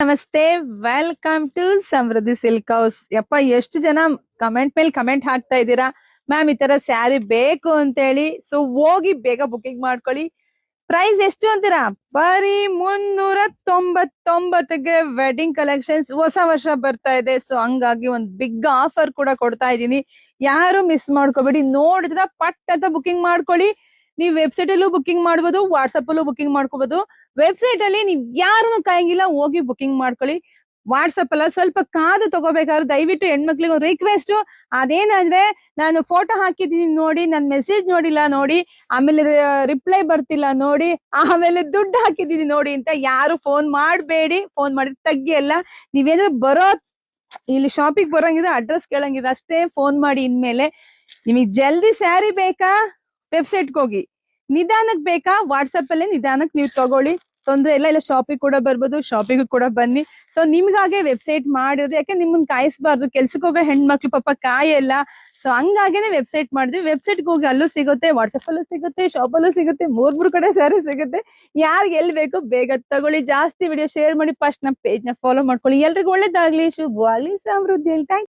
ನಮಸ್ತೆ, welcome to Samruddhi silk house. ಯಪ್ಪ, ಎಷ್ಟು ಜನ ಕಮೆಂಟ್ ಮೇಲೆ ಕಮೆಂಟ್ ಹಾಕ್ತಾ ಇದ್ದೀರಾ, ಮ್ಯಾಮ್ ಈ ತರ ಸ್ಯಾರಿ ಬೇಕು ಅಂತ ಹೇಳಿ. ಸೊ ಹೋಗಿ ಬೇಗ ಬುಕಿಂಗ್ ಮಾಡ್ಕೊಳ್ಳಿ. ಪ್ರೈಸ್ ಎಷ್ಟು ಅಂತೀರಾ? ಬರೀ 399ಗೆ ವೆಡ್ಡಿಂಗ್ ಕಲೆಕ್ಷನ್ಸ್. ಹೊಸ ವರ್ಷ ಬರ್ತಾ ಇದೆ, ಸೊ ಹಂಗಾಗಿ ಒಂದು ಬಿಗ್ ಆಫರ್ ಕೂಡ ಕೊಡ್ತಾ ಇದ್ದೀನಿ. ಯಾರು ಮಿಸ್ ಮಾಡ್ಕೋಬೇಡಿ, ನೋಡಿದ್ರ ಪಟ್ ಅಂತ ಬುಕಿಂಗ್ ಮಾಡ್ಕೊಳ್ಳಿ. ನೀವು ವೆಬ್ಸೈಟ್ ಅಲ್ಲೂ ಬುಕಿಂಗ್ ಮಾಡ್ಬೋದು, ವಾಟ್ಸಪ್ ಅಲ್ಲೂ ಬುಕಿಂಗ್ ಮಾಡ್ಕೋಬಹುದು. ವೆಬ್ಸೈಟ್ ಅಲ್ಲಿ ನೀವ್ ಯಾರನ್ನು ಕಾಯಂಗಿಲ್ಲ, ಹೋಗಿ ಬುಕಿಂಗ್ ಮಾಡ್ಕೊಳ್ಳಿ. ವಾಟ್ಸಪ್ ಅಲ್ಲ, ಸ್ವಲ್ಪ ಕಾದು ತಗೋಬೇಕಾದ್ರೆ ದಯವಿಟ್ಟು ಹೆಣ್ಮಕ್ಳಿಗೆ ಒಂದು ರಿಕ್ವೆಸ್ಟ್, ಅದೇನಂದ್ರೆ ನಾನು ಫೋಟೋ ಹಾಕಿದೀನಿ ನೋಡಿ, ನನ್ ಮೆಸೇಜ್ ನೋಡಿಲ್ಲ ನೋಡಿ, ಆಮೇಲೆ ರಿಪ್ಲೈ ಬರ್ತಿಲ್ಲ ನೋಡಿ, ಆಮೇಲೆ ದುಡ್ಡು ಹಾಕಿದೀನಿ ನೋಡಿ ಅಂತ ಯಾರು ಫೋನ್ ಮಾಡಬೇಡಿ. ಫೋನ್ ಮಾಡಿ ತಗ್ಗಿಯಲ್ಲ. ನೀವೇನಾದ್ರು ಇಲ್ಲಿ ಶಾಪಿಗೆ ಬರೋಂಗಿದೆ, ಅಡ್ರೆಸ್ ಕೇಳಂಗಿದೆ ಅಷ್ಟೇ ಫೋನ್ ಮಾಡಿ. ಇನ್ಮೇಲೆ ನಿಮಗ್ ಜಲ್ದಿ ಸ್ಯಾರಿ ಬೇಕಾ, ವೆಬ್ಸೈಟ್ಗೆ ಹೋಗಿ. ನಿಧಾನಕ್ ಬೇಕಾ, ವಾಟ್ಸಪ್ ಅಲ್ಲೇ ನಿಧಾನಕ್ ನೀವು ತಗೊಳ್ಳಿ, ತೊಂದ್ರೆ ಇಲ್ಲ. ಇಲ್ಲ ಶಾಪಿಗೆ ಕೂಡ ಬರ್ಬೋದು, ಶಾಪಿಗೂ ಕೂಡ ಬನ್ನಿ. ಸೊ ನಿಮ್ಗಾಗೆ ವೆಬ್ಸೈಟ್ ಮಾಡಿರೋದು, ಯಾಕೆ ನಿಮ್ಮನ್ನ ಕಾಯಿಸ್ಬಾರ್ದು. ಕೆಲ್ಸಕ್ಕೆ ಹೋಗೋ ಹೆಣ್ಮಕ್ಳು ಪಾಪ ಕಾಯಲ್ಲ. ಸೊ ಹಂಗಾಗೇನೆ ವೆಬ್ಸೈಟ್ ಮಾಡಿದ್ವಿ. ವೆಬ್ಸೈಟ್ಗೆ ಹೋಗಿ ಅಲ್ಲೂ ಸಿಗುತ್ತೆ, ವಾಟ್ಸಪ್ ಅಲ್ಲೂ ಸಿಗುತ್ತೆ, ಶಾಪ್ ಅಲ್ಲೂ ಸಿಗುತ್ತೆ, ಮೂರ್ ಕಡೆ ಸ್ಯಾರಿ ಸಿಗುತ್ತೆ. ಯಾರಿಗೆ ಎಲ್ಲಿ ಬೇಕು ಬೇಗ ತಗೊಳ್ಳಿ. ಜಾಸ್ತಿ ವಿಡಿಯೋ ಶೇರ್ ಮಾಡಿ, ಫಸ್ಟ್ ನಮ್ಮ ಪೇಜ್ ನ ಫಾಲೋ ಮಾಡ್ಕೊಳ್ಳಿ. ಎಲ್ರಿಗೂ ಒಳ್ಳೇದಾಗ್ಲಿ, ಶುಭವಾಗ್ಲಿ, ಸಮೃದ್ಧಿ. ಥ್ಯಾಂಕ್